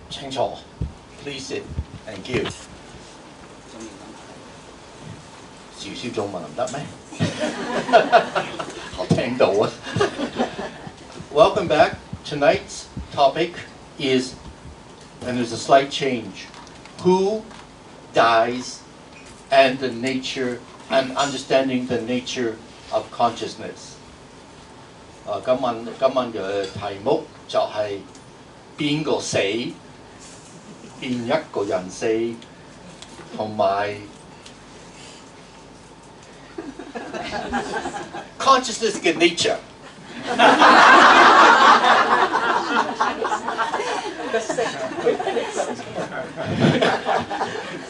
清楚 ，please sit and give。少少中文唔得咩？我聽到啊。Welcome back. Tonight's topic is, and there's a slight change, who dies and the nature and understanding the nature of consciousness. 今晚嘅題目就係邊個死，邊一個人死，同埋 consciousness 嘅 nature。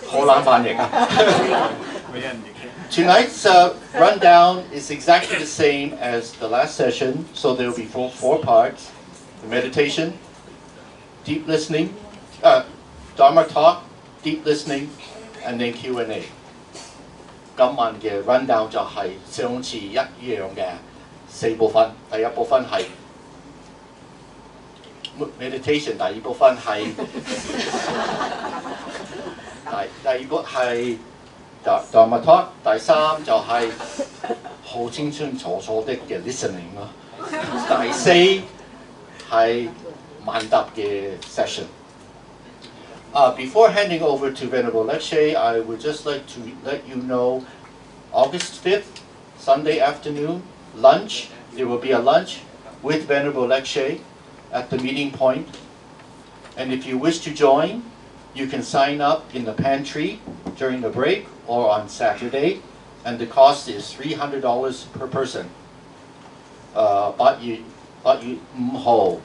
好難翻譯啊！ Tonight's rundown is exactly the same as the last session, so there will be four parts: the meditation, deep listening, Dharma talk, deep listening, and then Q&A. 今晚嘅 rundown 就係上次一樣嘅4部分。第一部分係 meditation， 第二部分係第二部係 Dharma talk， 第三就係好清清楚楚的嘅 listening 咯。第四係問答嘅 session。Before handing over to Venerable Lekshe, I would just like to let you know, August 5th, Sunday afternoon, lunch. There will be a lunch with Venerable Lekshe at the meeting point. And if you wish to join, you can sign up in the pantry during the break or on Saturday. And the cost is $300 per person. 8月5號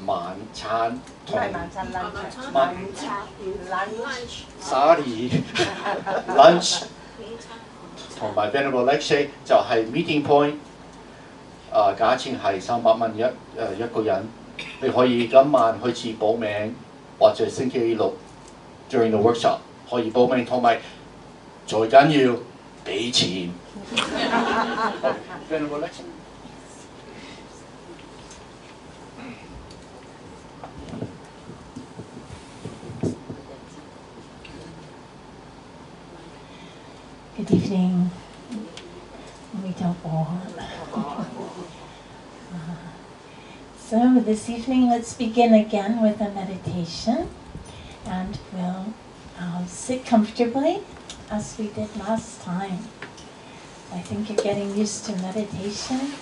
晚餐同 lunch 同埋 Venerable Lekshe 就係 meeting point， 價錢係300蚊一個人。你可以今晚開始報名，或者星期六 during the workshop 可以報名，同埋最緊要俾錢。Venerable Lekshe。Good evening. So this evening, let's begin again with a meditation, and we'll sit comfortably as we did last time. I think you're getting used to meditation.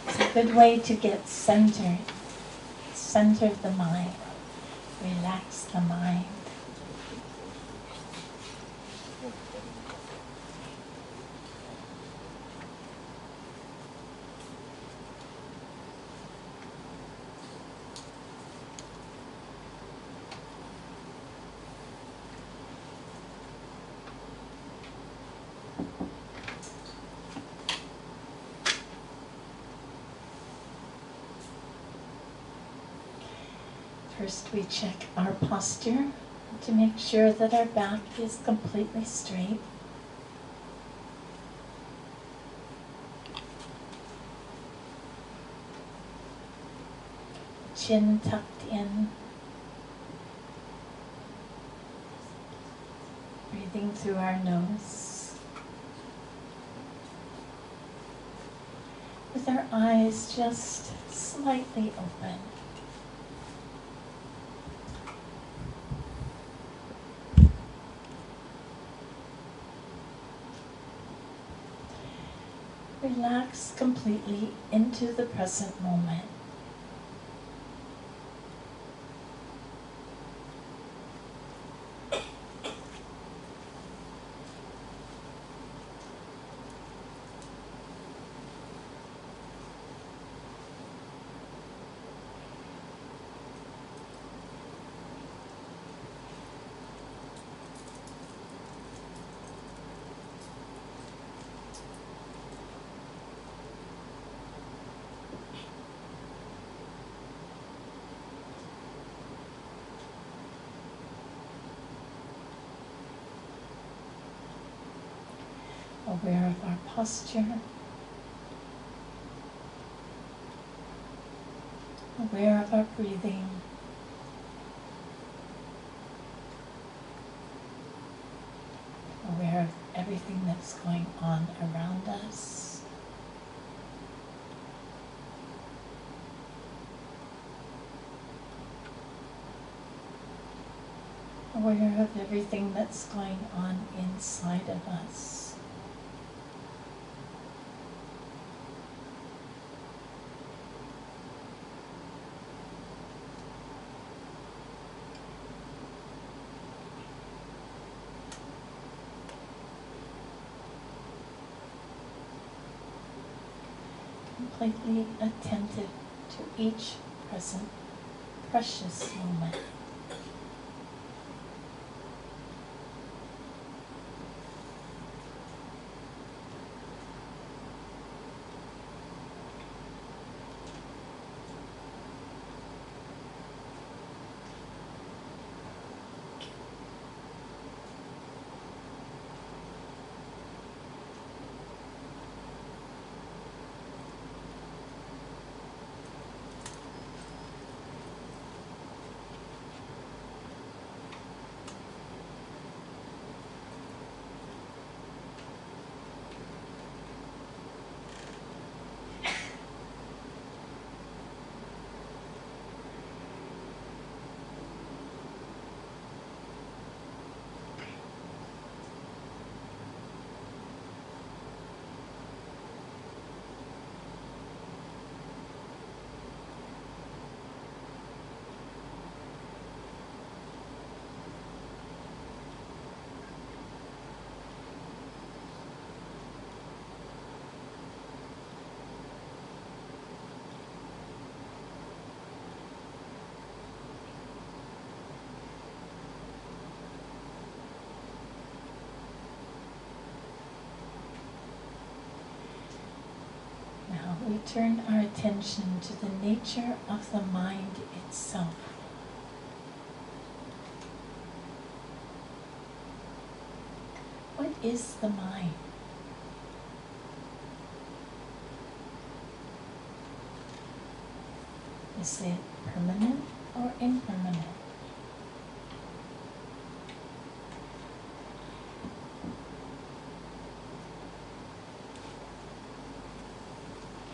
It's a good way to get centered, center the mind, relax the mind. First, we check our posture to make sure that our back is completely straight. Chin tucked in. Breathing through our nose. With our eyes just slightly open. Relax completely into the present moment. Aware of our posture, aware of our breathing, everything that's going on around us. Aware of everything that's going on inside of us. Completely attentive to each present precious moment. We turn our attention to the nature of the mind itself. What is the mind? Is it permanent or impermanent?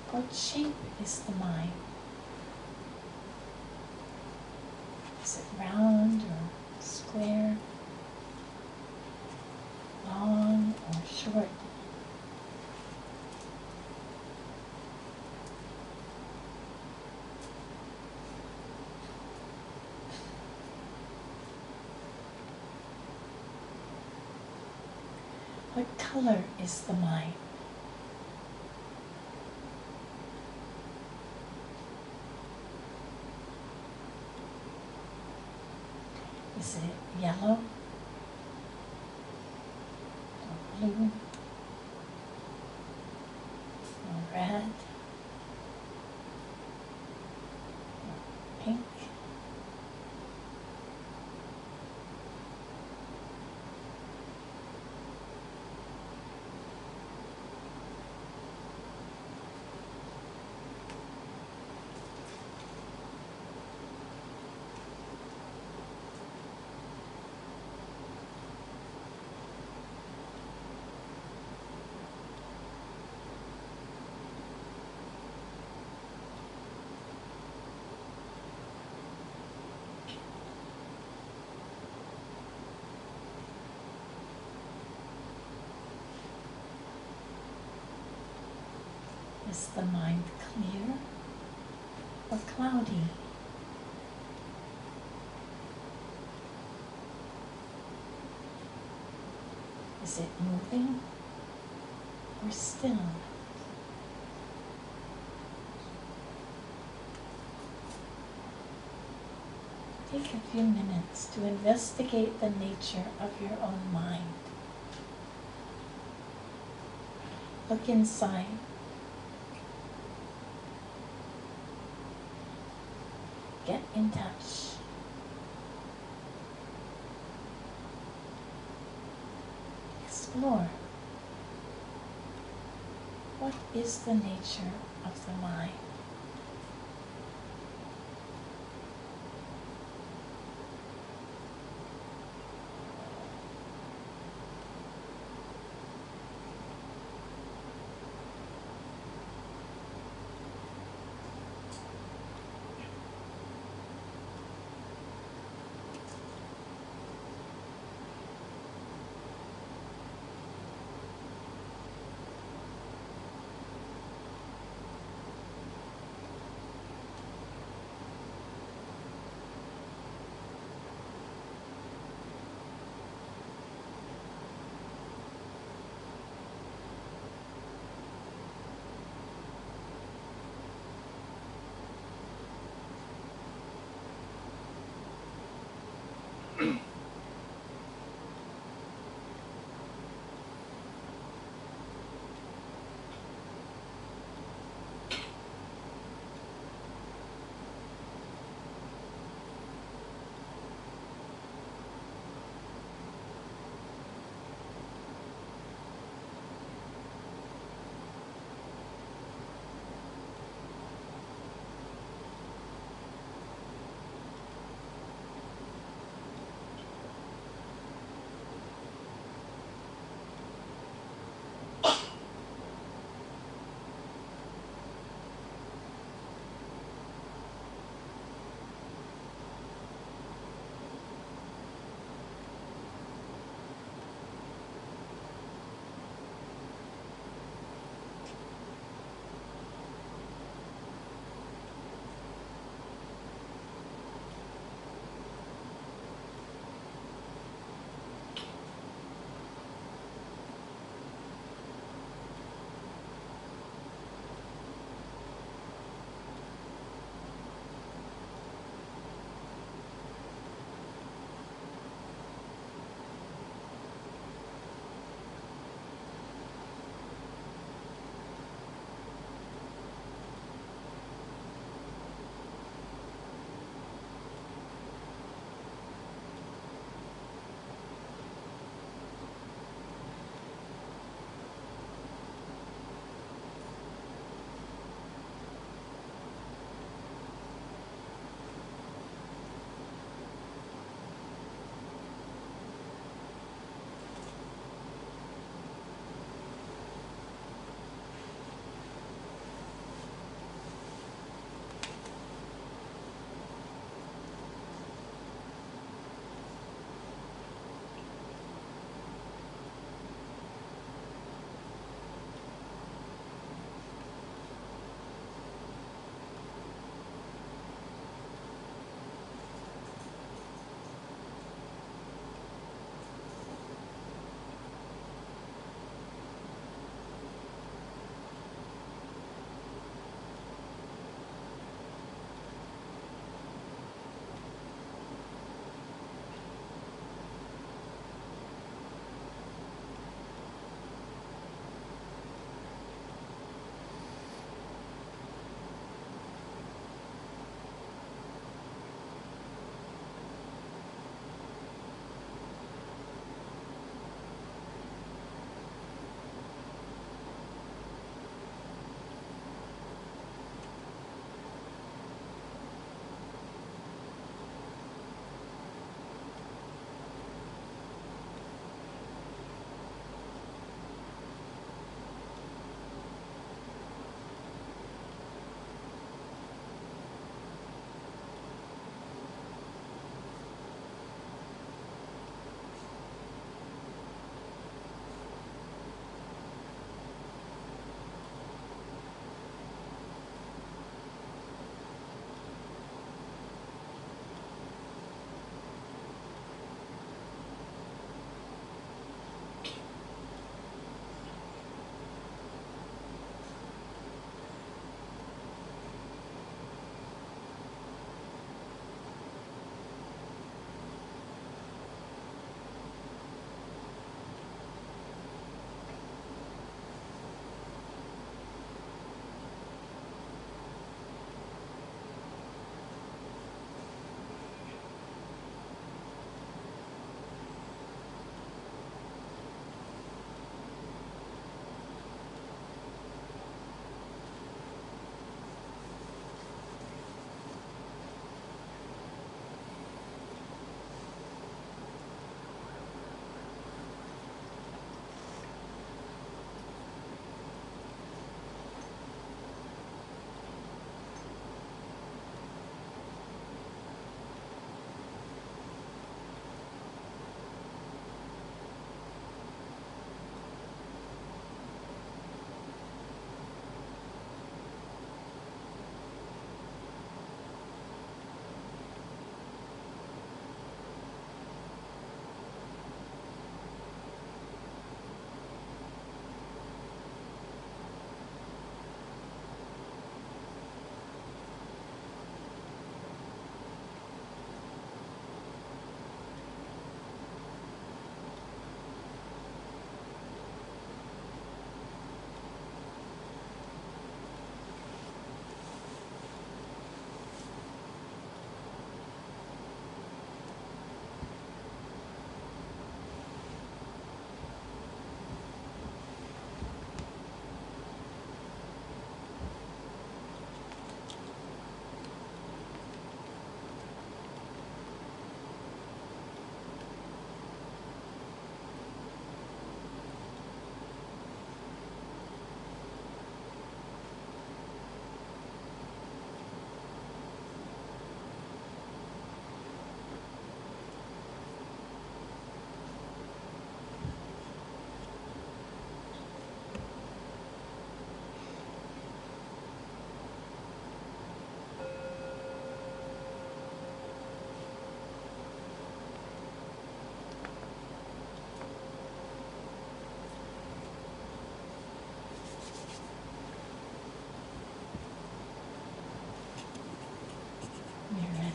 What shape is the mind? Is it round or square? Long or short? What color is the mind? Is it yellow or blue or red or pink? Is the mind clear or cloudy? Is it moving or still? Take a few minutes to investigate the nature of your own mind. Look inside. Get in touch. Explore. What is the nature of the mind?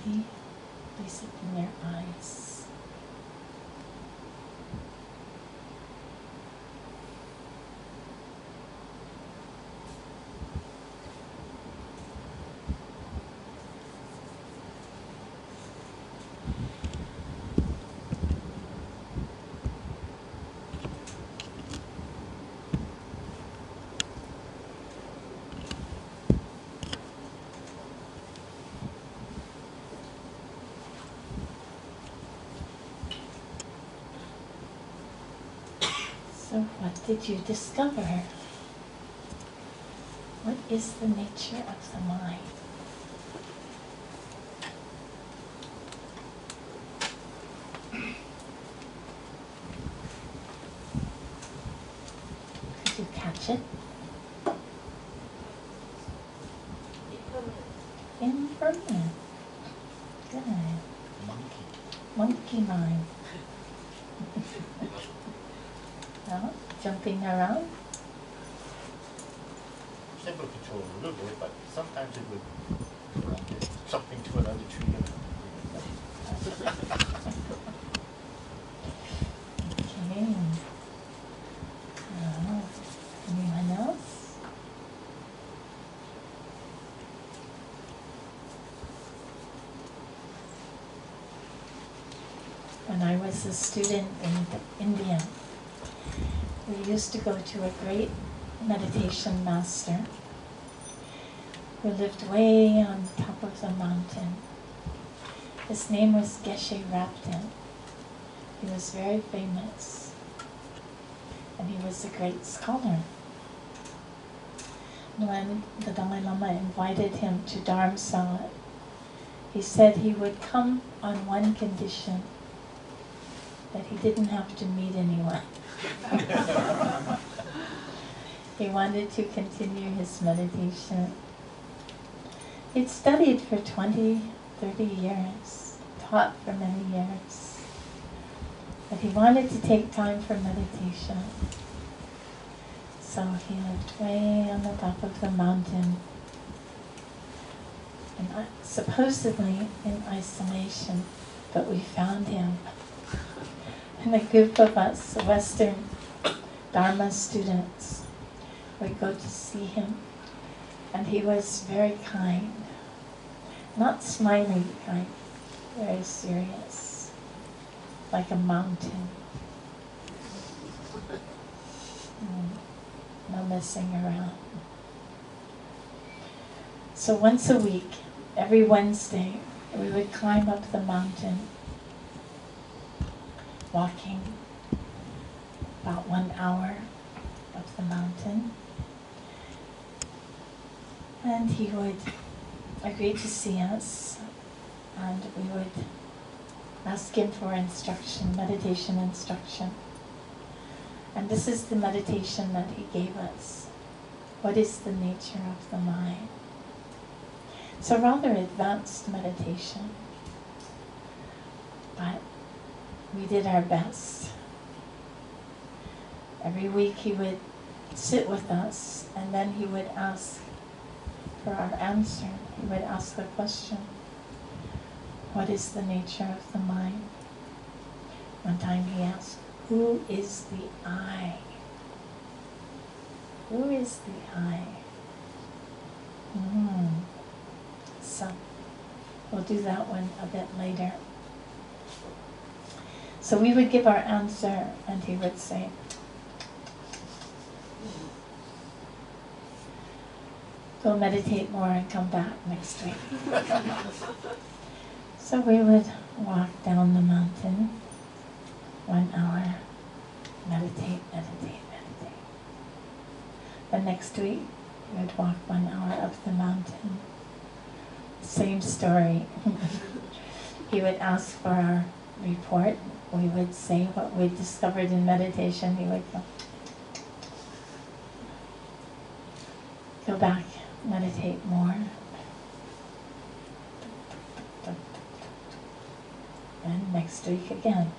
body. Please open your eyes. So what did you discover? What is the nature of the mind? Could you catch it? Impermanent. Good. Monkey mind. No? Jumping around? Simple control a little bit, but sometimes it would jumping to another tree. Okay. Anyone else? When I was a student in India, we used to go to a great meditation master who lived way on top of the mountain. His name was Geshe Rabten. He was very famous, and he was a great scholar. When the Dalai Lama invited him to Dharamsala, he said he would come on one condition, that he didn't have to meet anyone. He wanted to continue his meditation. He'd studied for 20, 30 years, taught for many years, but he wanted to take time for meditation. So he lived way on the top of the mountain, and supposedly in isolation, but we found him. And a group of us, Western Dharma students, would go to see him. And he was very kind, not smiley kind, very serious, like a mountain. No messing around. So once a week, every Wednesday, we would climb up the mountain, walking about 1 hour up the mountain. And he would agree to see us, and we would ask him for instruction, meditation instruction. And this is the meditation that he gave us. What is the nature of the mind? It's a rather advanced meditation, but we did our best. Every week he would sit with us, and then he would ask for our answer. He would ask the question, what is the nature of the mind? One time he asked, who is the I? Who is the I? So we'll do that one a bit later. So we would give our answer, and he would say, go meditate more and come back next week. So we would walk down the mountain, 1 hour, meditate, meditate, meditate. The next week, we would walk 1 hour up the mountain. Same story. He would ask for our report. We would say what we discovered in meditation. He would go back, meditate more. And next week again.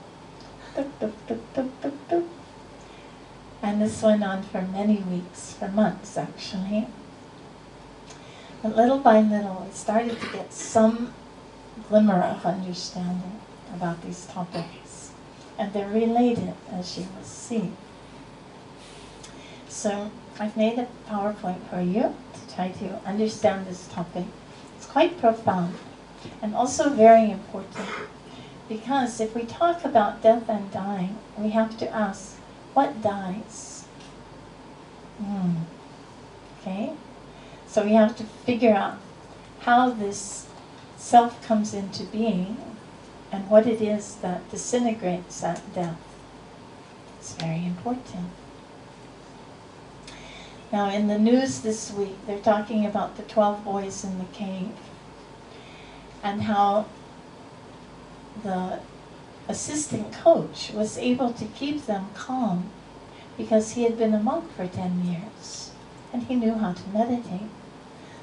And this went on for many weeks, for months actually. But little by little, we started to get some glimmer of understanding about these topics. And they're related, as you will see. So I've made a PowerPoint for you to try to understand this topic. It's quite profound and also very important, because if we talk about death and dying, we have to ask, what dies? Okay? So we have to figure out how this self comes into being and what it is that disintegrates at death. It's very important. Now in the news this week, they're talking about the 12 boys in the cave and how the assistant coach was able to keep them calm because he had been a monk for 10 years and he knew how to meditate.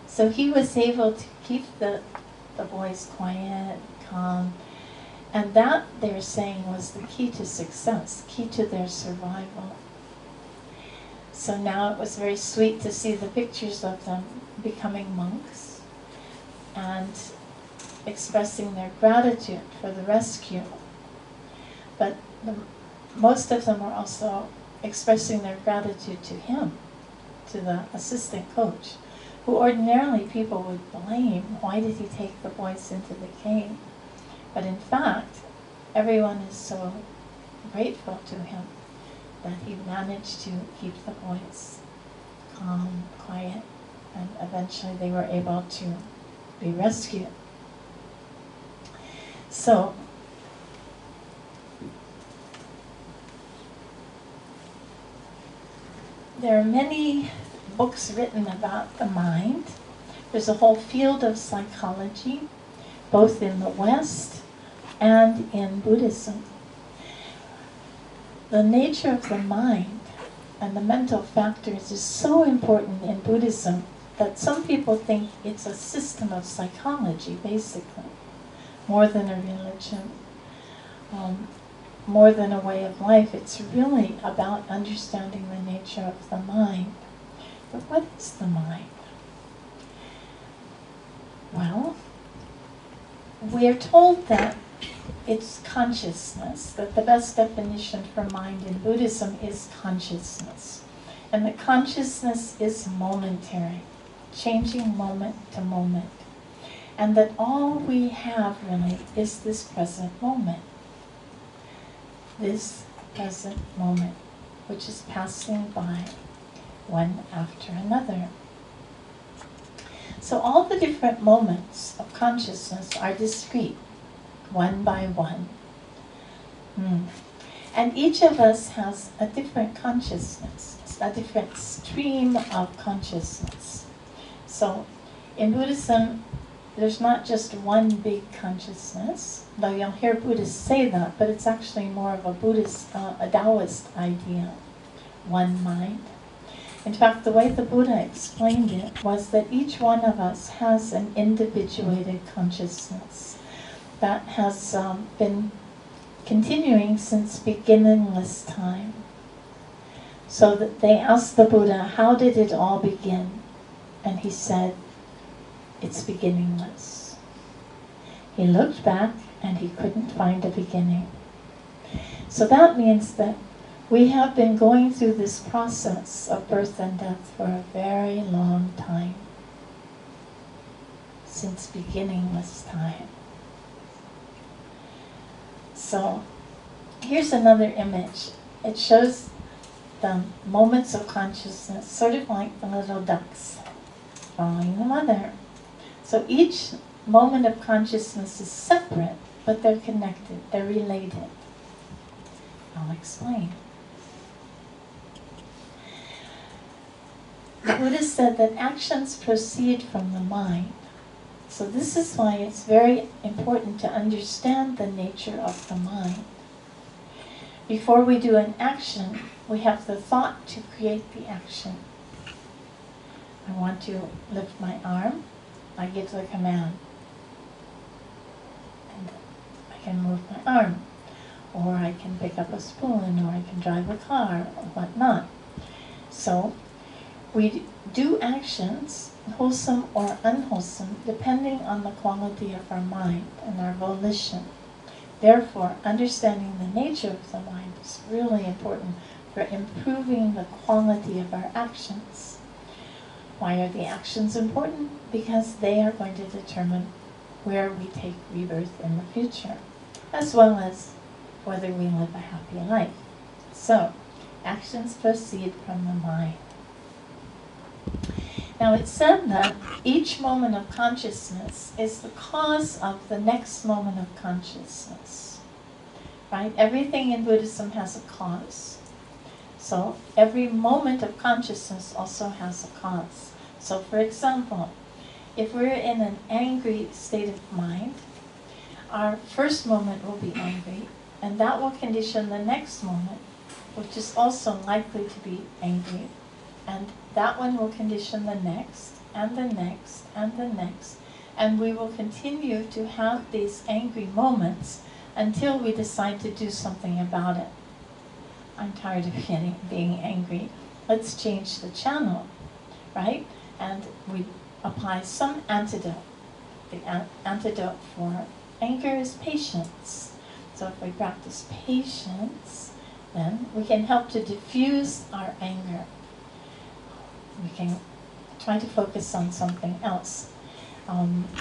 So he was able to keep the boys quiet, calm, and that, they're saying, was the key to success, key to their survival. So now it was very sweet to see the pictures of them becoming monks and expressing their gratitude for the rescue. But most of them were also expressing their gratitude to him, to the assistant coach, who ordinarily people would blame. Why did he take the boys into the cave? But in fact, everyone is so grateful to him that he managed to keep the boys calm, quiet, and eventually they were able to be rescued. So, there are many books written about the mind. There's a whole field of psychology, both in the West and in Buddhism. The nature of the mind and the mental factors is so important in Buddhism that some people think it's a system of psychology, basically, more than a religion, more than a way of life. It's really about understanding the nature of the mind. But what is the mind? Well, we are told that it's consciousness, that the best definition for mind in Buddhism is consciousness. And that consciousness is momentary, changing moment to moment. And that all we have really is this present moment. This present moment, which is passing by one after another. So all the different moments of consciousness are discrete, one by one. And each of us has a different consciousness, a different stream of consciousness. So in Buddhism, there's not just one big consciousness, though you'll hear Buddhists say that, but it's actually more of a Buddhist, a Taoist idea, one mind. In fact, the way the Buddha explained it was that each one of us has an individuated consciousness that has been continuing since beginningless time. So that they asked the Buddha, how did it all begin? And he said, it's beginningless. He looked back and he couldn't find a beginning. So that means that we have been going through this process of birth and death for a very long time, since beginningless time. So here's another image. It shows the moments of consciousness, sort of like the little ducks following the mother. So each moment of consciousness is separate, but they're connected, they're related. I'll explain. The Buddha said that actions proceed from the mind. So this is why it's very important to understand the nature of the mind. Before we do an action, we have the thought to create the action. I want to lift my arm. I give the command. And I can move my arm. Or I can pick up a spoon, or I can drive a car, or whatnot. So We do actions, wholesome or unwholesome, depending on the quality of our mind and our volition. Therefore, understanding the nature of the mind is really important for improving the quality of our actions. Why are the actions important? Because they are going to determine where we take rebirth in the future, as well as whether we live a happy life. So, actions proceed from the mind. Now it's said that each moment of consciousness is the cause of the next moment of consciousness. Right? Everything in Buddhism has a cause. So every moment of consciousness also has a cause. So for example, if we're in an angry state of mind, our first moment will be angry, and that will condition the next moment, which is also likely to be angry. And that one will condition the next, and the next, and the next. And we will continue to have these angry moments until we decide to do something about it. I'm tired of being angry. Let's change the channel, right? And we apply some antidote. The antidote for anger is patience. So if we practice patience, then we can help to diffuse our anger. We can try to focus on something else.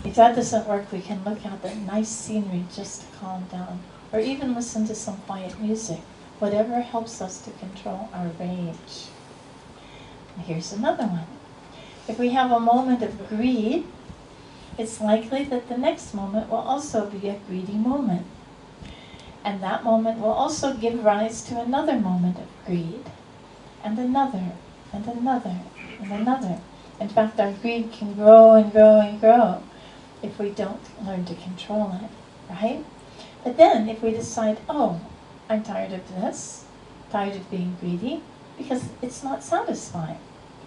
If that doesn't work, we can look at the nice scenery just to calm down, or even listen to some quiet music, whatever helps us to control our rage. And here's another one. If we have a moment of greed, it's likely that the next moment will also be a greedy moment. And that moment will also give rise to another moment of greed, and another, and another, and another. In fact, our greed can grow and grow and grow if we don't learn to control it, right? But then if we decide, oh, I'm tired of this, tired of being greedy, because it's not satisfying.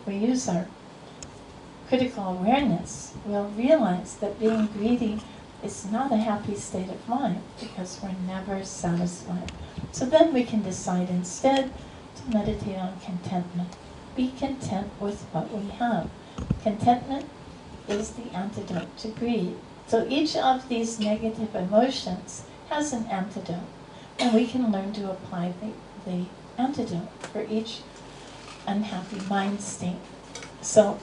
We use our critical awareness, we'll realize that being greedy is not a happy state of mind because we're never satisfied. So then we can decide instead to meditate on contentment. Be content with what we have. Contentment is the antidote to greed. So each of these negative emotions has an antidote, and we can learn to apply the antidote for each unhappy mind state. So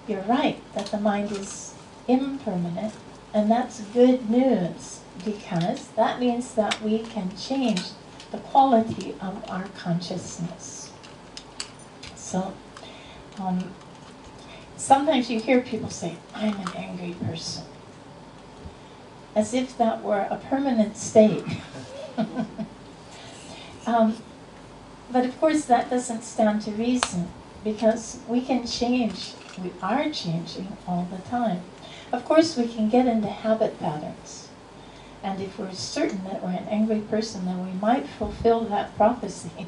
you're right that the mind is impermanent, and that's good news because that means that we can change the quality of our consciousness. So, sometimes you hear people say, I'm an angry person, as if that were a permanent state. But of course that doesn't stand to reason, because we can change, we are changing all the time. Of course we can get into habit patterns, and if we're certain that we're an angry person, then we might fulfill that prophecy.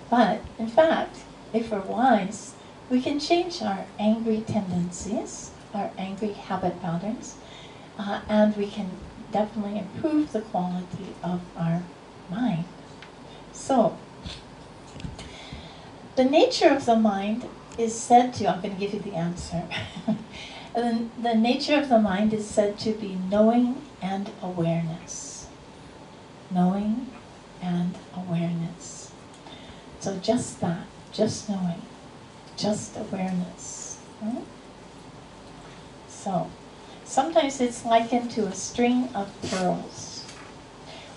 But in fact, if we're wise, we can change our angry tendencies, our angry habit patterns, and we can definitely improve the quality of our mind. So, the nature of the mind is said to, I'm going to give you the answer. The nature of the mind is said to be knowing and awareness. Knowing and awareness. So just that. Just knowing, just awareness. Right? So, sometimes it's likened to a string of pearls,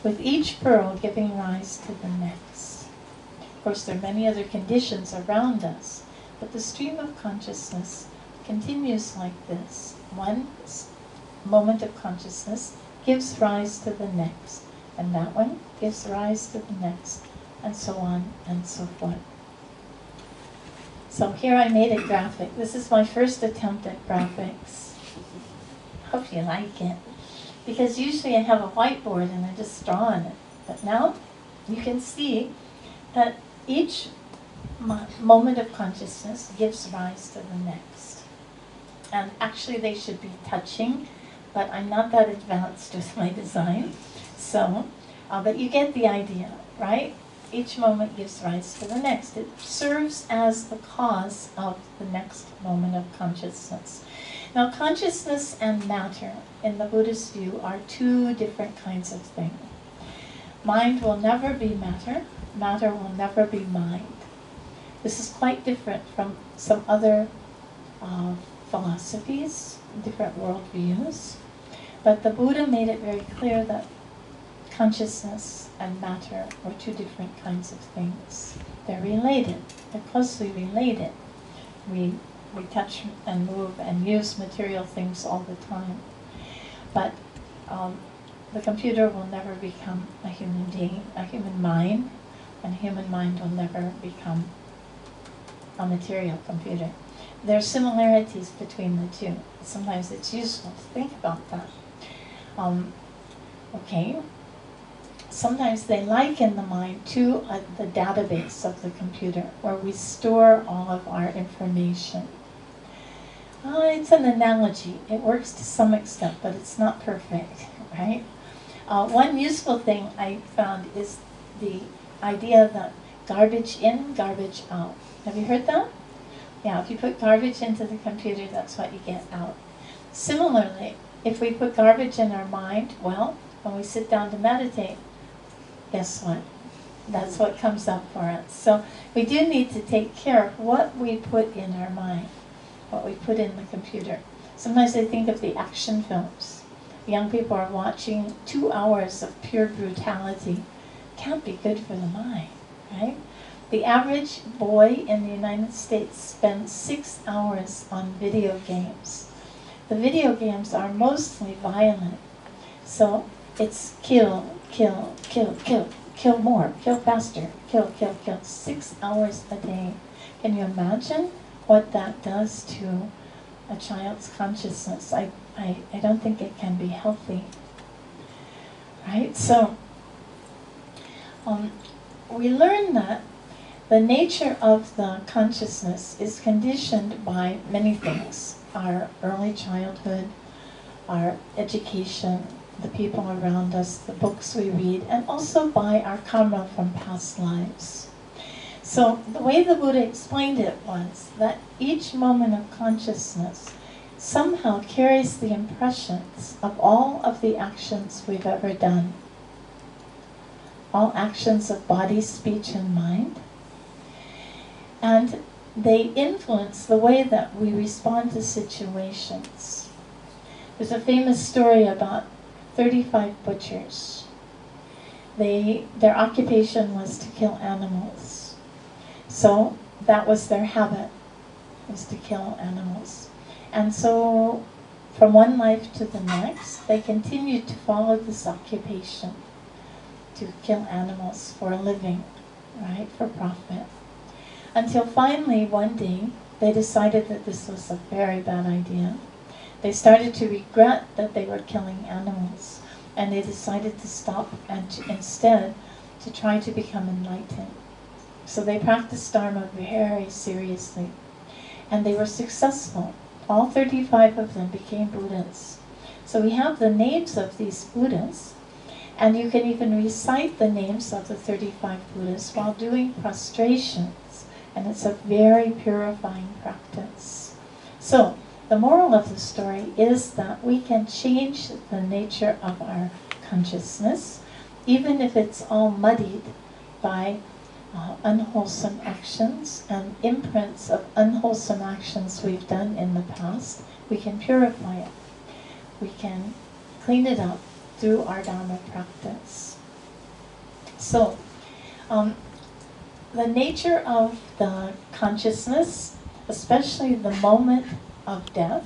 with each pearl giving rise to the next. Of course, there are many other conditions around us, but the stream of consciousness continues like this. One moment of consciousness gives rise to the next, and that one gives rise to the next, and so on and so forth. So here I made a graphic. This is my first attempt at graphics. Hope you like it. Because usually I have a whiteboard and I just draw on it. But now you can see that each moment of consciousness gives rise to the next. And actually they should be touching, but I'm not that advanced with my design. So, but you get the idea, right? Each moment gives rise to the next. It serves as the cause of the next moment of consciousness. Now, consciousness and matter, in the Buddhist view, are two different kinds of things. Mind will never be matter. Matter will never be mind. This is quite different from some other philosophies, different worldviews. But the Buddha made it very clear that consciousness and matter were two different kinds of things. They're related. They're closely related. We touch and move and use material things all the time. But the computer will never become a human being, a human mind, and a human mind will never become a material computer. There are similarities between the two. Sometimes it's useful to think about that. Sometimes they liken the mind to the database of the computer, where we store all of our information. It's an analogy. It works to some extent, but it's not perfect, right? One useful thing I found is the idea that garbage in, garbage out. Have you heard that? Yeah, if you put garbage into the computer, that's what you get out. Similarly, if we put garbage in our mind, well, when we sit down to meditate, guess what? That's what comes up for us. So we do need to take care of what we put in our mind, what we put in the computer. Sometimes I think of the action films. Young people are watching 2 hours of pure brutality. Can't be good for the mind, right? The average boy in the United States spends 6 hours on video games. The video games are mostly violent. So it's kill, kill, kill, kill, kill more, kill faster, kill, kill, kill. 6 hours a day. Can you imagine what that does to a child's consciousness? I don't think it can be healthy. Right? So we learn that the nature of the consciousness is conditioned by many things. Our early childhood, our education, the people around us, the books we read, and also by our karma from past lives. So the way the Buddha explained it was that each moment of consciousness somehow carries the impressions of all of the actions we've ever done. All actions of body, speech, and mind. And they influence the way that we respond to situations. There's a famous story about 35 butchers. Their occupation was to kill animals. So that was their habit, was to kill animals. And so from one life to the next, they continued to follow this occupation, to kill animals for a living, right, for profit. Until finally, one day, they decided that this was a very bad idea. They started to regret that they were killing animals, and they decided to stop and instead to try to become enlightened. So they practiced Dharma very seriously, and they were successful. All 35 of them became Buddhas. So we have the names of these Buddhas, and you can even recite the names of the 35 Buddhas while doing prostrations. And it's a very purifying practice. So, the moral of the story is that we can change the nature of our consciousness, even if it's all muddied by unwholesome actions and imprints of unwholesome actions we've done in the past. We can purify it. We can clean it up through our Dharma practice. So, the nature of the consciousness, especially the moment of death,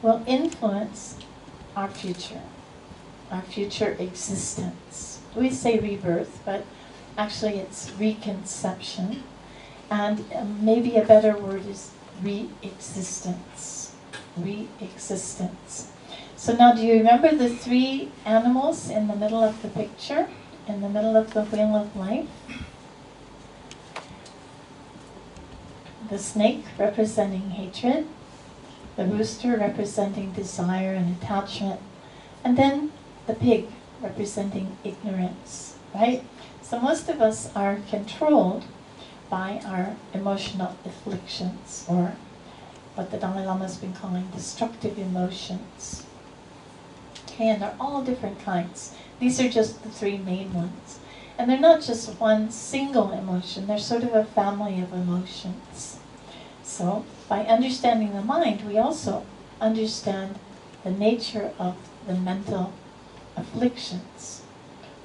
will influence our future existence. We say rebirth, but actually it's reconception. And maybe a better word is re-existence. Re-existence. So now, do you remember the 3 animals in the middle of the picture, in the middle of the wheel of life? The snake representing hatred, the rooster representing desire and attachment, and then the pig representing ignorance right? So most of us are controlled by our emotional afflictions, or what the Dalai Lama has been calling destructive emotions. Okay, and they're all different kinds. These are just the three main ones. And they're not just one single emotion, they're sort of a family of emotions. So, by understanding the mind, we also understand the nature of the mental afflictions,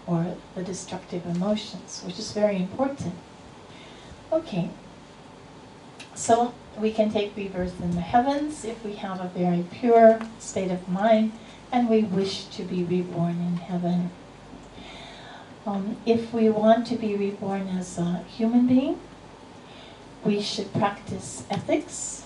or the destructive emotions, which is very important. Okay, so we can take rebirth in the heavens if we have a very pure state of mind and we wish to be reborn in heaven. If we want to be reborn as a human being, we should practice ethics.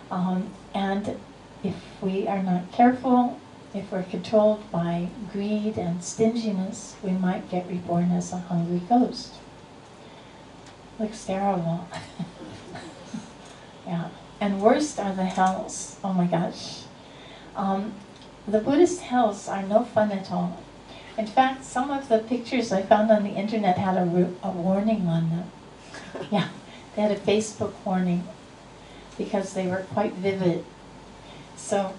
And if we are not careful, if we're controlled by greed and stinginess, we might get reborn as a hungry ghost. Looks terrible. Yeah. And worst are the hells. Oh my gosh. The Buddhist hells are no fun at all. In fact, some of the pictures I found on the internet had a warning on them. Yeah, they had a Facebook warning because they were quite vivid. So,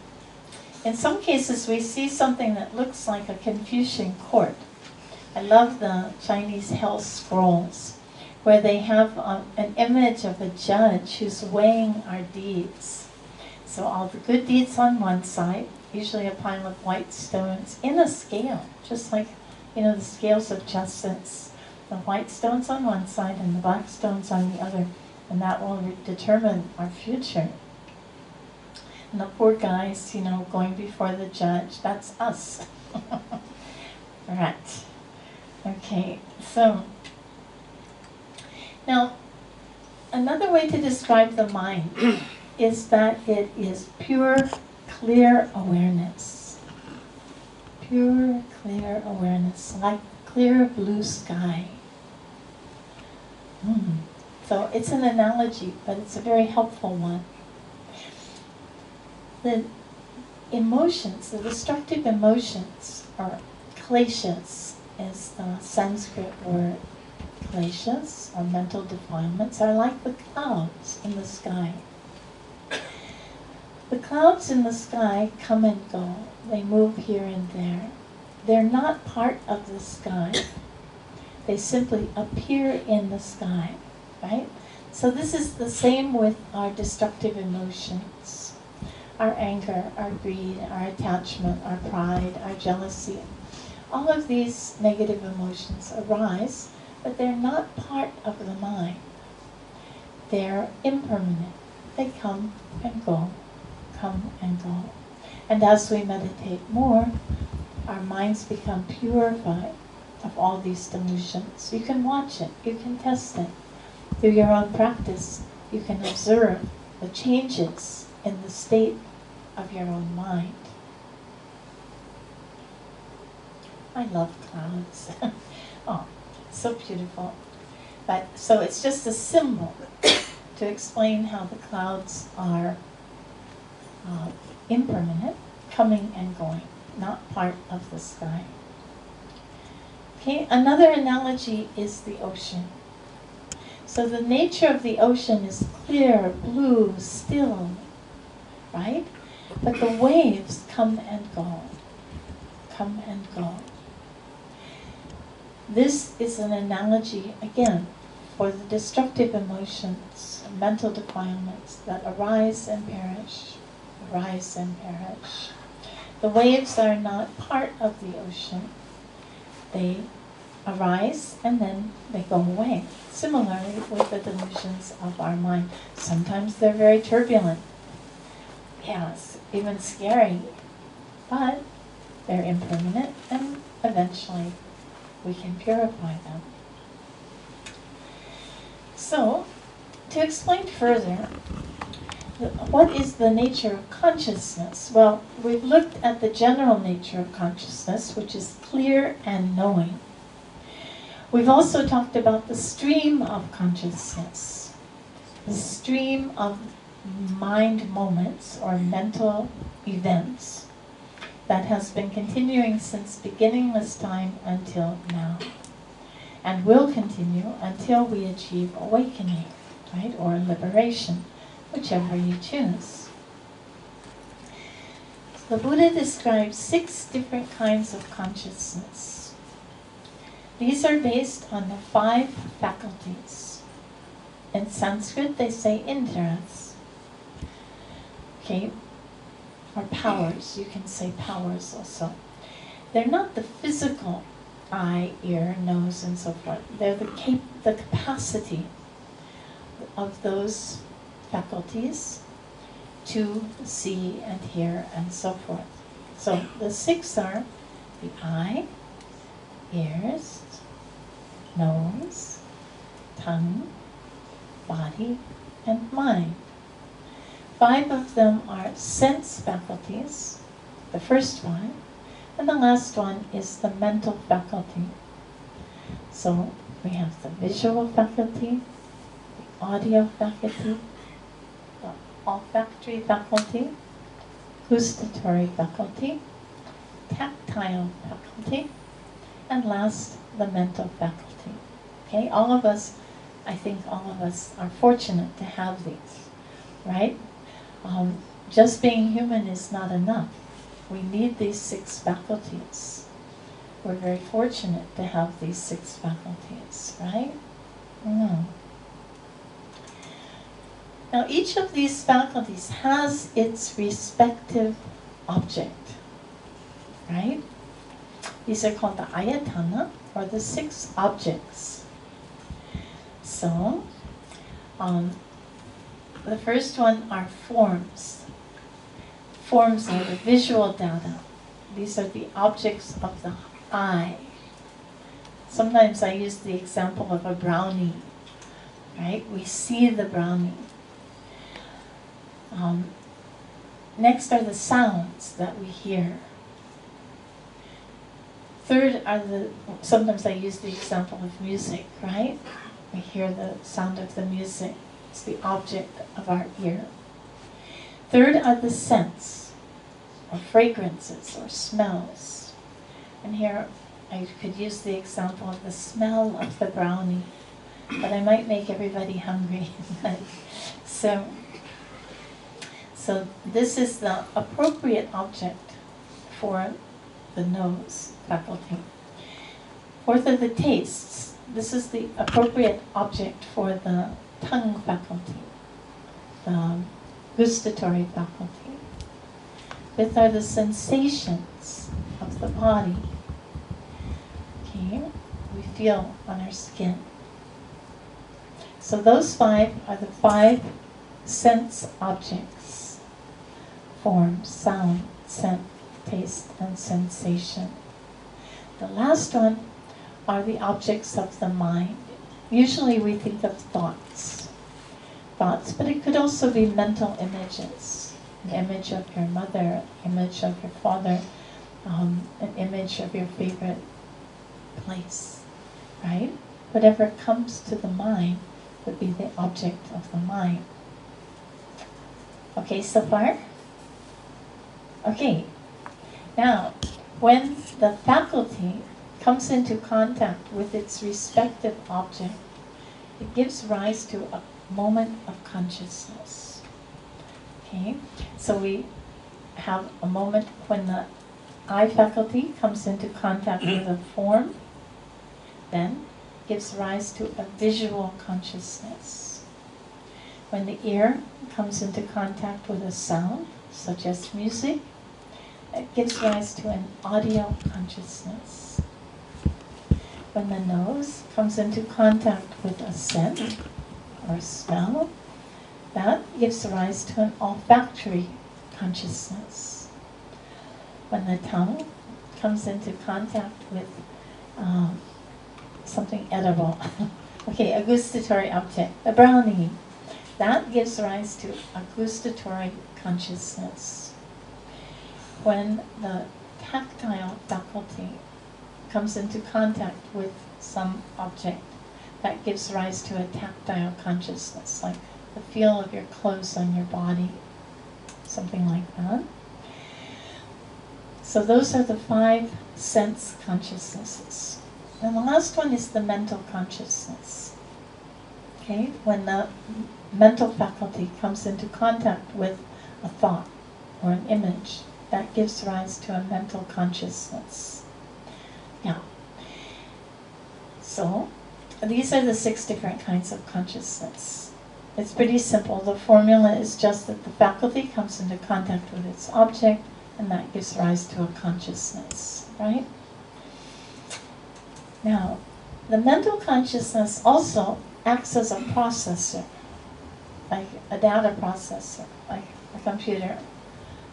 in some cases we see something that looks like a Confucian court. I love the Chinese hell scrolls, where they have an image of a judge who's weighing our deeds. So all the good deeds on one side, usually a pile of white stones in a scale, just like, the scales of justice. The white stones on one side and the black stones on the other, and that will determine our future. And the poor guys, going before the judge, that's us. Right. Okay, so now another way to describe the mind is that it is pure, clear awareness. Pure, clear awareness, like clear blue sky. So it's an analogy, but it's a very helpful one. The emotions, the destructive emotions, or kleshas, is the Sanskrit word. Kleshas, or mental defilements, are like the clouds in the sky. The clouds in the sky come and go. They move here and there. They're not part of the sky. They simply appear in the sky, right? So this is the same with our destructive emotions. Our anger, our greed, our attachment, our pride, our jealousy. All of these negative emotions arise, but they're not part of the mind. They're impermanent. They come and go, come and go. And as we meditate more, our minds become purified of all these delusions. You can watch it, you can test it. Through your own practice, you can observe the changes in the state of your own mind. I love clouds. Oh, so beautiful. But so it's just a symbol to explain how the clouds are impermanent, coming and going, not part of the sky. Okay, another analogy is the ocean. So the nature of the ocean is clear, blue, still, right? But the waves come and go, come and go. This is an analogy, again, for the destructive emotions, mental defilements that arise and perish, arise and perish. The waves are not part of the ocean. They arise and then they go away. Similarly with the delusions of our mind. Sometimes they're very turbulent. Yes, even scary. But they're impermanent and eventually we can purify them. So, to explain further, what is the nature of consciousness? Well, we've looked at the general nature of consciousness, which is clear and knowing. We've also talked about the stream of consciousness, the stream of mind moments or mental events that has been continuing since beginningless time until now, and will continue until we achieve awakening, right, or liberation, whichever you choose. So the Buddha describes 6 different kinds of consciousness. These are based on the 5 faculties. In Sanskrit, they say indras, okay, or powers. You can say powers also. They're not the physical eye, ear, nose, and so forth. They're the capacity of those faculties to see and hear and so forth. So the 6 are the eye, ears, nose, tongue, body, and mind. 5 of them are sense faculties, the first one, and the last one is the mental faculty. So we have the visual faculty, the audio faculty, the olfactory faculty, gustatory faculty, tactile faculty, and last, the mental faculty. Okay, I think all of us are fortunate to have these, right? Just being human is not enough. We need these 6 faculties. We're very fortunate to have these 6 faculties, right? Now, each of these faculties has its respective object, right? These are called the ayatana, or the 6 objects. So, the first one are forms. Forms are the visual data. These are the objects of the eye. Sometimes I use the example of a brownie, right? We see the brownie. Next are the sounds that we hear. Third are sometimes I use the example of music, right? We hear the sound of the music. It's the object of our ear. Third are the scents, or fragrances, or smells. And here I could use the example of the smell of the brownie, but I might make everybody hungry. So this is the appropriate object for the nose faculty. Fourth are the tastes. This is the appropriate object for the tongue faculty, the gustatory faculty. Fifth are the sensations of the body. Okay, we feel on our skin. So those 5 are the 5 sense objects: form, sound, scent, taste, and sensation. The last one are the objects of the mind. Usually we think of thoughts, but it could also be mental images. An image of your mother, an image of your father, an image of your favorite place, right? Whatever comes to the mind would be the object of the mind. Okay, so far? Okay. Now, when the faculty comes into contact with its respective object, it gives rise to a moment of consciousness. Okay, so we have a moment when the eye faculty comes into contact with a form, then gives rise to a visual consciousness. When the ear comes into contact with a sound, such as music, it gives rise to an audio consciousness. When the nose comes into contact with a scent or smell, that gives rise to an olfactory consciousness. When the tongue comes into contact with something edible, okay, a gustatory object, a brownie, that gives rise to a gustatory consciousness. When the tactile faculty comes into contact with some object, that gives rise to a tactile consciousness, like the feel of your clothes on your body, something like that. So those are the 5 sense consciousnesses. And the last one is the mental consciousness. Okay, when the mental faculty comes into contact with a thought or an image, that gives rise to a mental consciousness. Yeah. So, these are the 6 different kinds of consciousness. It's pretty simple. The formula is just that the faculty comes into contact with its object, and that gives rise to a consciousness, right? Now, the mental consciousness also acts as a processor, like a data processor, like a computer.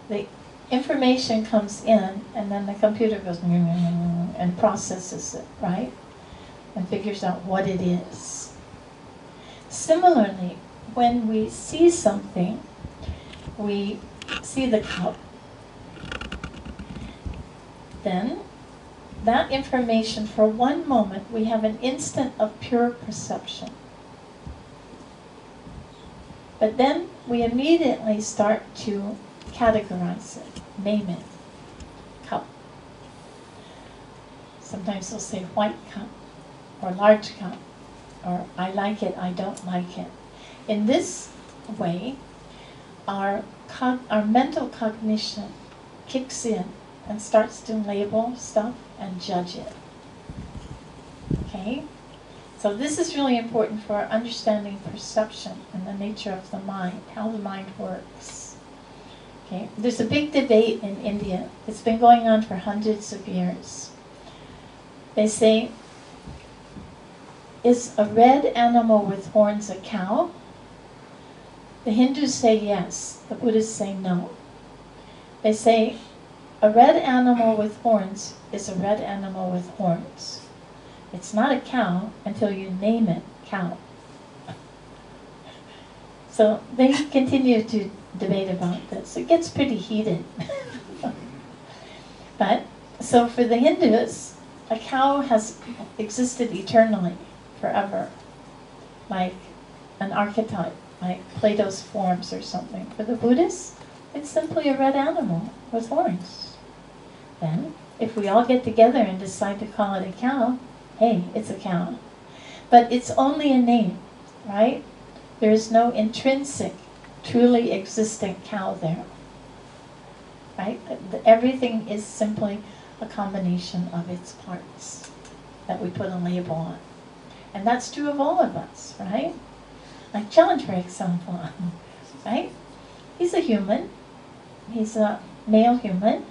The information comes in, and then the computer goes and processes it, right? And figures out what it is. Similarly, when we see something, we see the cup, then that information, for one moment, we have an instant of pure perception. But then we immediately start to categorize it, name it, cup. Sometimes we'll say white cup, or large cup, or I like it, I don't like it. In this way, our mental cognition kicks in and starts to label stuff and judge it. Okay? So this is really important for understanding perception and the nature of the mind, how the mind works. Okay? There's a big debate in India. It's been going on for hundreds of years. They say, is a red animal with horns a cow? The Hindus say yes. The Buddhists say no. They say a red animal with horns is a red animal with horns. It's not a cow until you name it cow. So they continue to debate about this. It gets pretty heated. But, so for the Hindus, a cow has existed eternally, forever, like an archetype, like Plato's forms or something. For the Buddhists, it's simply a red animal with horns. Then, if we all get together and decide to call it a cow, hey, it's a cow. But it's only a name, right? There is no intrinsic, truly existent cow there, right? Everything is simply a combination of its parts that we put a label on. And that's true of all of us, right? Like John, for example, right? He's a human. He's a male human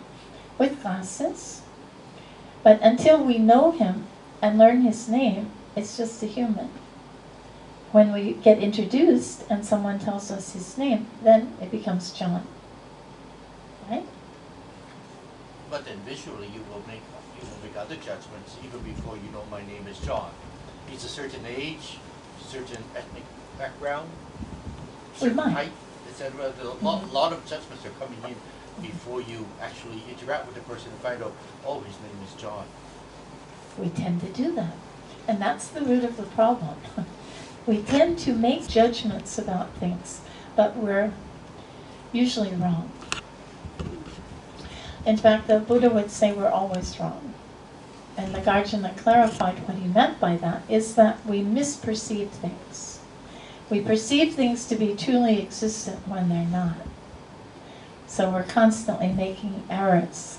with glasses. But until we know him and learn his name, it's just a human. When we get introduced and someone tells us his name, then it becomes John, right? But then visually you will make other judgments even before you know my name is John. He's a certain age, certain ethnic background, certain height, etc. A lot of judgments are coming in before you actually interact with the person and find out, oh, his name is John. We tend to do that. And that's the root of the problem. We tend to make judgments about things, but we're usually wrong. In fact, the Buddha would say we're always wrong. And the Nagarjuna clarified what he meant by that is that we misperceive things. We perceive things to be truly existent when they're not. So we're constantly making errors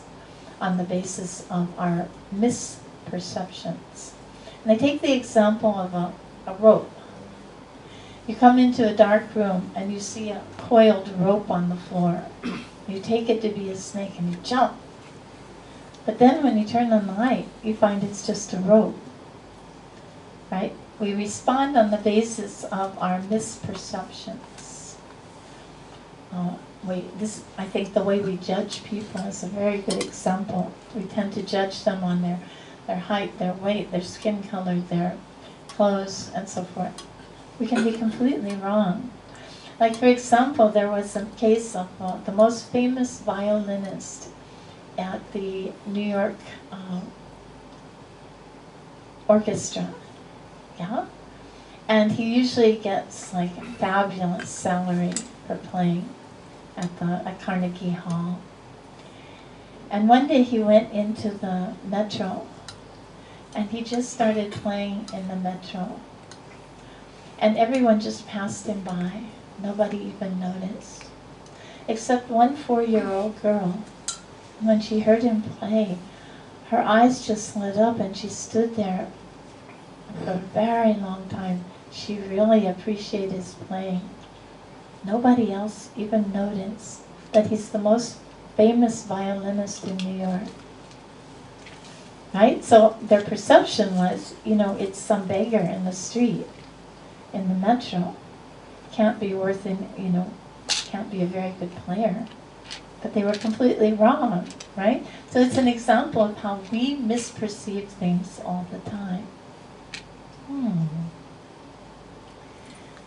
on the basis of our misperceptions. And I take the example of a rope. You come into a dark room and you see a coiled rope on the floor. You take it to be a snake and you jump. But then when you turn on the light, you find it's just a rope. Right? We respond on the basis of our misperceptions. I think the way we judge people is a very good example. We tend to judge them on their height, their weight, their skin color, their clothes, and so forth. We can be completely wrong. Like, for example, there was a case of the most famous violinist at the New York orchestra. Yeah? And he usually gets like a fabulous salary for playing at Carnegie Hall. And one day he went into the metro, and he just started playing in the metro. And everyone just passed him by. Nobody even noticed. Except one 4-year-old girl. When she heard him play, her eyes just lit up and she stood there for a very long time. She really appreciated his playing. Nobody else even noticed that he's the most famous violinist in New York. Right? So their perception was, it's some beggar in the street, in the metro. Can't be worth can't be a very good player. But they were completely wrong, right? So it's an example of how we misperceive things all the time.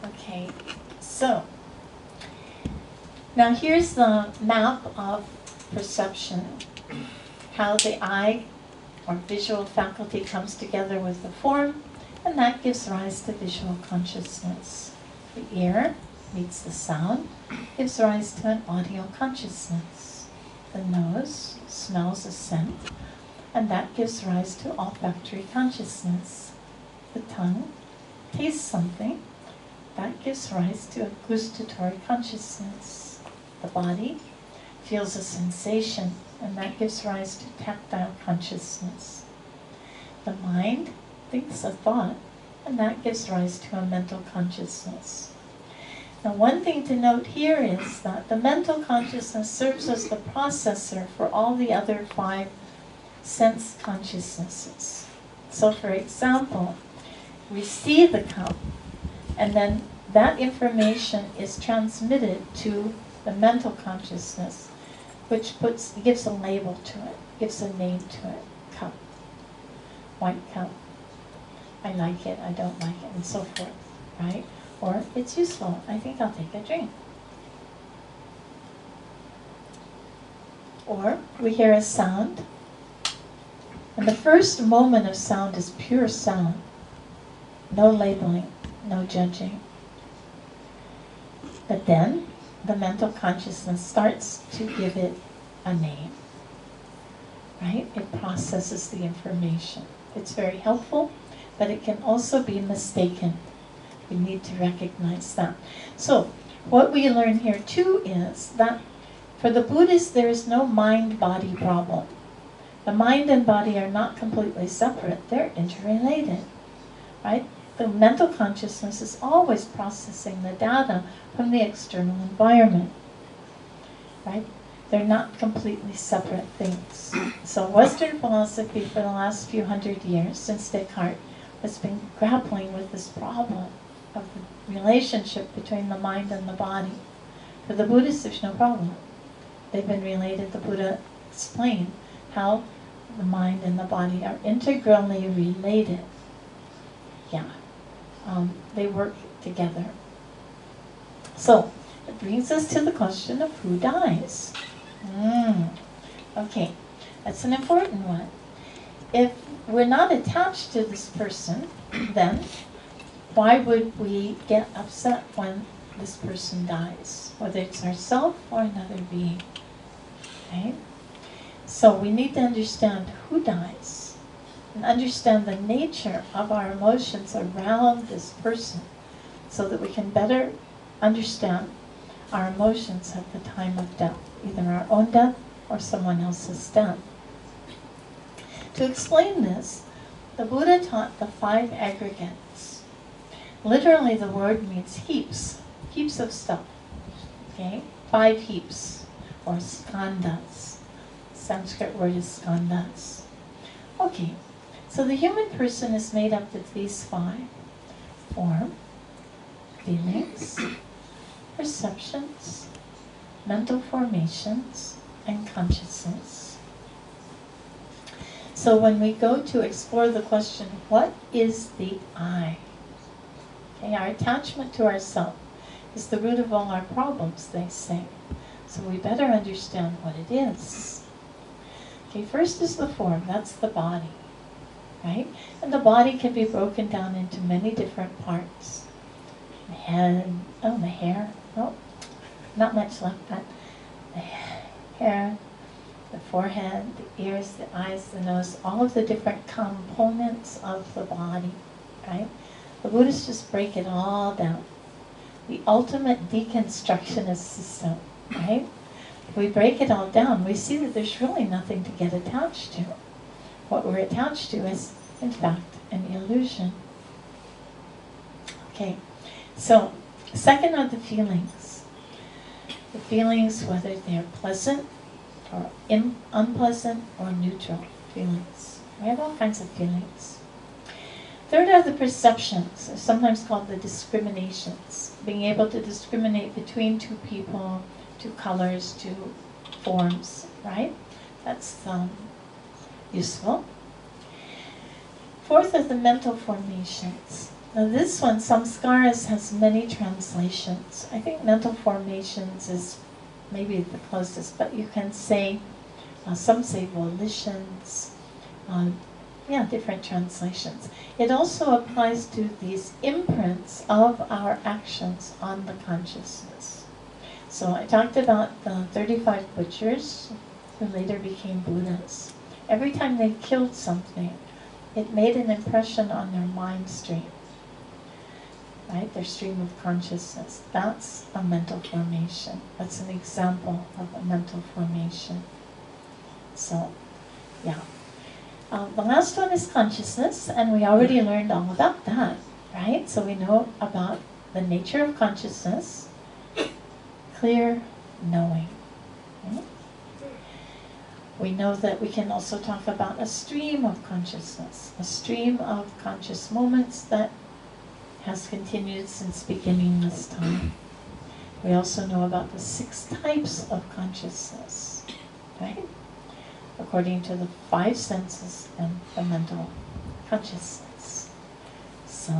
Okay, so now here's the map of perception. How the eye or visual faculty comes together with the form, and that gives rise to visual consciousness. The ear meets the sound, gives rise to an audio consciousness. The nose smells a scent, and that gives rise to olfactory consciousness. The tongue tastes something, that gives rise to a gustatory consciousness. The body feels a sensation, and that gives rise to tactile consciousness. The mind thinks a thought, and that gives rise to a mental consciousness. Now, one thing to note here is that the mental consciousness serves as the processor for all the other 5 sense consciousnesses. So, for example, we see the cup, and then that information is transmitted to the mental consciousness, which gives a label to it, gives a name to it. Cup, white cup, I like it, I don't like it, and so forth, right? Or it's useful, I think I'll take a drink. Or we hear a sound, and the first moment of sound is pure sound. No labeling, no judging. But then the mental consciousness starts to give it a name, right? It processes the information. It's very helpful, but it can also be mistaken. We need to recognize that. So what we learn here too is that for the Buddhists there is no mind-body problem. The mind and body are not completely separate. They're interrelated, right? The mental consciousness is always processing the data from the external environment, right? They're not completely separate things. So Western philosophy for the last few hundred years, since Descartes, has been grappling with this problem of the relationship between the mind and the body. For the Buddhists, there's no problem. They've been related. The Buddha explained how the mind and the body are integrally related. Yeah. They work together. So, it brings us to the question of who dies. Okay, that's an important one. If we're not attached to this person, then why would we get upset when this person dies? Whether it's ourselves or another being. Okay? So we need to understand who dies and understand the nature of our emotions around this person so that we can better understand our emotions at the time of death, either our own death or someone else's death. To explain this, the Buddha taught the 5 aggregates. Literally the word means heaps, heaps of stuff. Okay? 5 heaps, or skandhas. Sanskrit word is skandhas. Okay, so the human person is made up of these 5. Form, feelings, perceptions, mental formations, and consciousness. So when we go to explore the question, what is the I? Okay, our attachment to ourself is the root of all our problems, they say. So we better understand what it is. Okay, first is the form, that's the body, right? And the body can be broken down into many different parts. The head, the hair, not much left, but the hair, the forehead, the ears, the eyes, the nose, all of the different components of the body, right? The Buddhists just break it all down. The ultimate deconstructionist system, right? If we break it all down, we see that there's really nothing to get attached to. What we're attached to is, in fact, an illusion. Okay, so second are the feelings. The feelings, whether they're pleasant or unpleasant or neutral feelings. We have all kinds of feelings. Third are the perceptions, sometimes called the discriminations. Being able to discriminate between two people, two colors, two forms, right? That's useful. Fourth are the mental formations. Now this one, samskaras, has many translations. I think mental formations is maybe the closest, but you can say, some say volitions, different translations. It also applies to these imprints of our actions on the consciousness. So I talked about the 35 butchers who later became Buddhas. Every time they killed something, it made an impression on their mind stream, right? Their stream of consciousness. That's a mental formation. That's an example of a mental formation. So, yeah. The last one is consciousness, and we already learned all about that, right? So we know about the nature of consciousness, clear knowing. Right? We know that we can also talk about a stream of consciousness, a stream of conscious moments that has continued since beginningless time. We also know about the 6 types of consciousness, right? According to the 5 senses and the mental consciousness. So,